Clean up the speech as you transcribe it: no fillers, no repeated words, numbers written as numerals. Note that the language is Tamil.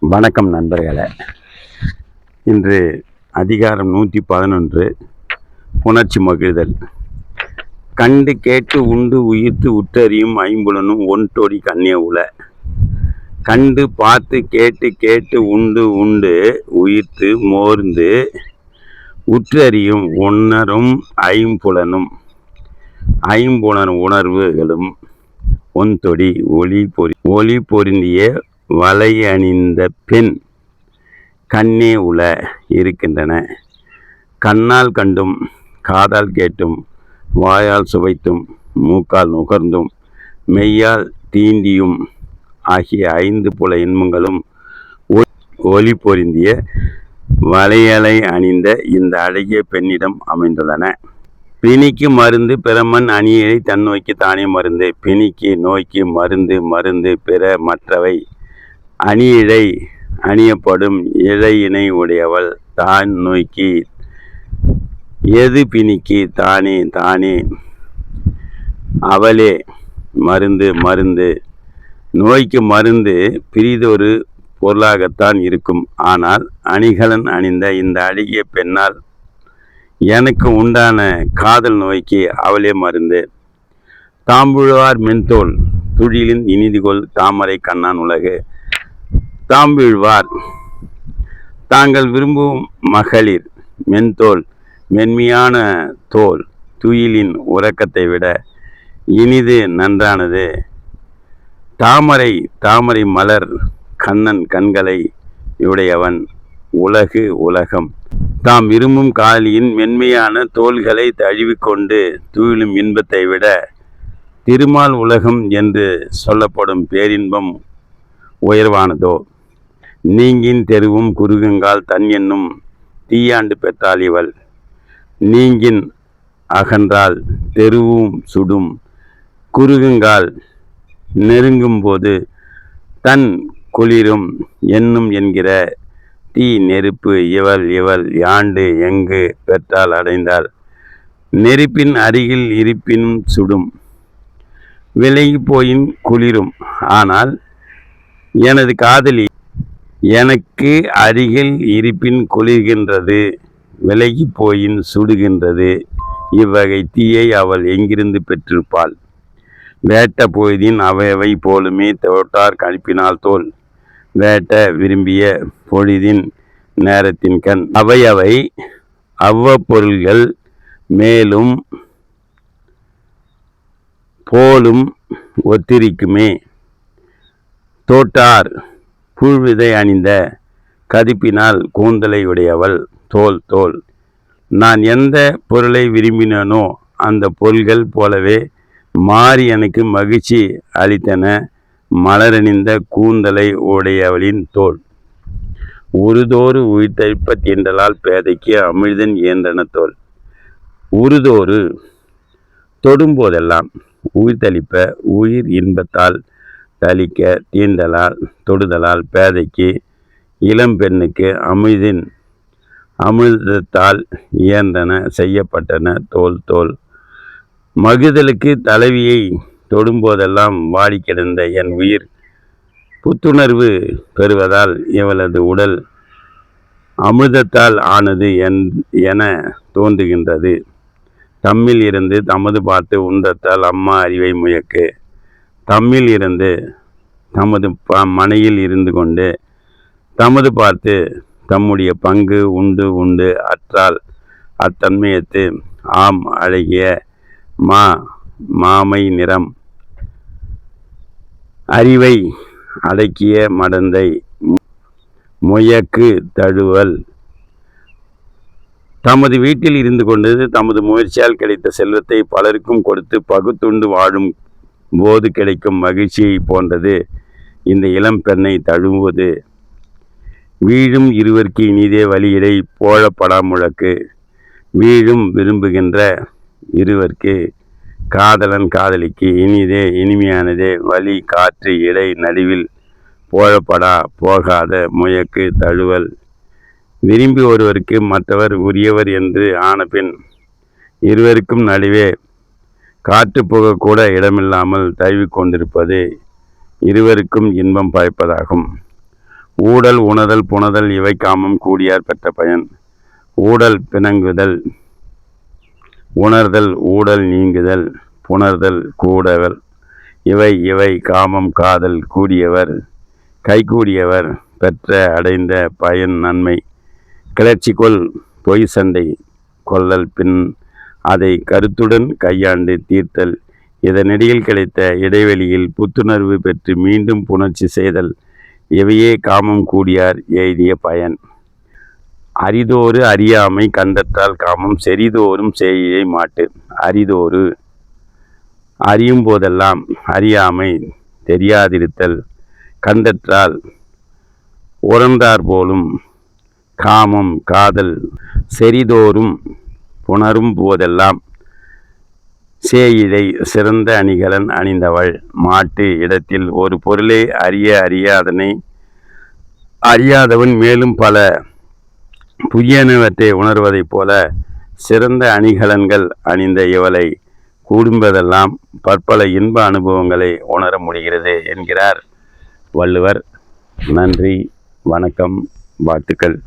வணக்கம் நண்பர்களே. இன்று அதிகாரம் 111 புணர்ச்சி மகிழ்தல். கண்டு கேட்டு உண்டு உயிர்த்து உற்றறியும் ஐம்புலனும் ஒன்றொடி கண்ணே உல. கண்டு பார்த்து கேட்டு கேட்டு உண்டு உண்டு உயிர்த்து மோர்ந்து உற்றறியும் உணரும் ஐம்புலனும் உணர்வுகளும் ஒன்றொடி ஒளி பொருந்திய வலை அணிந்த பெண் கண்ணே உல இருக்கின்றன. கண்ணால் கண்டும் காதால் கேட்டும் வாயால் சுவைத்தும் மூக்கால் நுகர்ந்தும் மெய்யால் தீண்டியும் ஆகிய 5 புல இன்பங்களும் ஒளி பொருந்திய வளையலை அணிந்த இந்த அழகிய பெண்ணிடம் அமைந்துள்ளன. பிணிக்கு மருந்து பிறமண் அணியை தன்னோய்க்கு தானே மருந்து. பிணிக்கு நோய்க்கு மருந்து பிற மற்றவை அணியிழை அணியப்படும் இழையினை உடையவள் தான் நோய்க்கு எது பிணிக்கு தானே அவளே மருந்து. நோய்க்கு மருந்து பிரிதொரு பொருளாகத்தான் இருக்கும். ஆனால் அணிகலன் அணிந்த இந்த அழகிய பெண்ணால் எனக்கு உண்டான காதல் நோய்க்கு அவளே மருந்து. தாம்புழுவார் மென்தோல் துழிலின் இனிதுகொள் தாமரை கண்ணான் உலகு. தாம்புழ்வார் தாங்கள் விரும்பும் மகளிர் மென்தோல் மென்மையான தோல் துயிலின் உறக்கத்தை விட இனிது நன்றானது. தாமரை மலர் கண்ணன் கண்களை உடையவன் உலகம். தாம் விரும்பும் காலியின் மென்மையான தோள்களை தழுவிக்கொண்டு துயிலும் இன்பத்தை விட திருமால் உலகம் என்று சொல்லப்படும் பேரின்பம் உயர்வானதோ. நீங்கின் தெருவும் குறுகுங்கால் தன் என்னும் தீயாண்டு பெற்றாள் இவள். நீங்கின் அகன்றால் தெருவும் சுடும். குறுகுங்கால் நெருங்கும் போது தன் குளிரும் என்னும் என்கிற தீ நெருப்பு இவள் யாண்டு எங்கு பெற்றால் அடைந்தாள். நெருப்பின் அருகில் இருப்பினும் சுடும். விலகி போயின் குளிரும். ஆனால் எனது காதலி எனக்கு அருகில் இருப்பின் குளிர்கின்றது, விலகி போயின் சுடுகின்றது. இவ்வகை தீயை அவள் எங்கிருந்து பெற்றிருப்பாள்? வேட்ட பொழுதின் அவையவை போலுமே தோட்டார் கணிப்பினால் தோல். வேட்ட விரும்பிய பொழுதின் நேரத்தின் கண் அவையவை அவ்வப்பொருள்கள் மேலும் போலும் ஒத்திருக்குமே. தோட்டார் புழ்விதை அணிந்த கதிப்பினால் கூந்தலை உடையவள் தோல். நான் எந்த பொருளை விரும்பினோ அந்த பொருள்கள் போலவே மாறி எனக்கு மகிழ்ச்சி அளித்தன மலரணிந்த கூந்தலை உடையவளின் தோல். உருதோறு உயிர்த்தளிப்ப தீண்டலால் பேதைக்கு அமிழ்தன் இயன்றன தோல். உருதோறு தொடும்போதெல்லாம் உயிர்த்தளிப்ப உயிர் இன்பத்தால் தளிக்க தீண்டலால் தொடுதலால் பேதைக்கு இளம்பெண்ணுக்கு அமிழ்தத்தால் இயன்றன செய்யப்பட்டன தோல். மகிழ்தலுக்கு தலைவியை தொடும்போதெல்லாம் வாடி கிடந்த என் உயிர் புத்துணர்வு பெறுவதால் இவளது உடல் அமிர்தத்தால் ஆனது என தோன்றுகின்றது. தம்மில் இருந்து தமது பார்த்து உந்தத்தால் அம்மா அறிவை முயக்கு. தம்மில் இருந்து தமது மனையில் இருந்து கொண்டு தமது பார்த்து தம்முடைய பங்கு உண்டு அற்றால் அத்தன்மையத்து ஆம் அழகிய மாமை நிறம் அறிவை அடக்கிய மடந்தை முயக்கு தழுவல். தமது வீட்டில் இருந்து கொண்டு தமது முயற்சியால் கிடைத்த செல்வத்தை பலருக்கும் கொடுத்து பகுத்துண்டு வாழும் போது கிடைக்கும் மகிழ்ச்சியை போன்றது இந்த இளம் பெண்ணை தழுவுவது. வீழும் இருவருக்கு இனிதே வழியிடை போழப்படாமுழக்கு. வீழும் விரும்புகின்ற இருவருக்கு காதலன் காதலிக்கு இனிமையானதே வழி காற்று இடை நடுவில் போகாத முயக்கு தழுவல். விரும்பி ஒருவருக்கு மற்றவர் உரியவர் என்று ஆன பின் இருவருக்கும் நடுவே காற்று போகக்கூட இடமில்லாமல் தழுவி கொண்டிருப்பது இருவருக்கும் இன்பம் பயப்பதாகும். ஊடல் உணதல் புணதல் இவை காமம் கூடியார் பெற்ற பயன். ஊடல் பிணங்குதல், உணர்தல் ஊடல் நீங்குதல், புணர்தல் கூடவர் இவை காமம் காதல் கூடியவர் கைகூடியவர் பெற்ற அடைந்த பயன் நன்மை. கிளர்ச்சிக்கொள் பொய் சண்டை கொள்ளல், பின் அதை கருத்துடன் கையாண்டு தீர்த்தல், இதனிடையில் கிடைத்த இடைவெளியில் புத்துணர்வு பெற்று மீண்டும் புணர்ச்சி செய்தல், இவையே காமம் கூடியார் எய்திய பயன். அரிதோறு அறியாமை கண்டற்றால் காமம் செறிதோறும் செய்யை மாட்டு. அரிதோறு அறியும் போதெல்லாம் அறியாமை தெரியாதிருத்தல், கண்டற்றால் உணர்ந்தார் போலும் காமம் காதல் செறிதோறும் புணரும் போதெல்லாம் சேயிழை சிறந்த அணிகலன் அணிந்தவள் மாட்டு. இடத்தில் ஒரு பொருளை அதனை அறியாதவன் மேலும் பல புதியனவற்றை உணர்வதைப் போல சிறந்த அணிகலன்கள் அணிந்த இவளை கூடும்பதெல்லாம் பற்பல இன்ப அனுபவங்களை உணர முடிகிறது என்கிறார் வள்ளுவர். நன்றி, வணக்கம், வாழ்த்துக்கள்.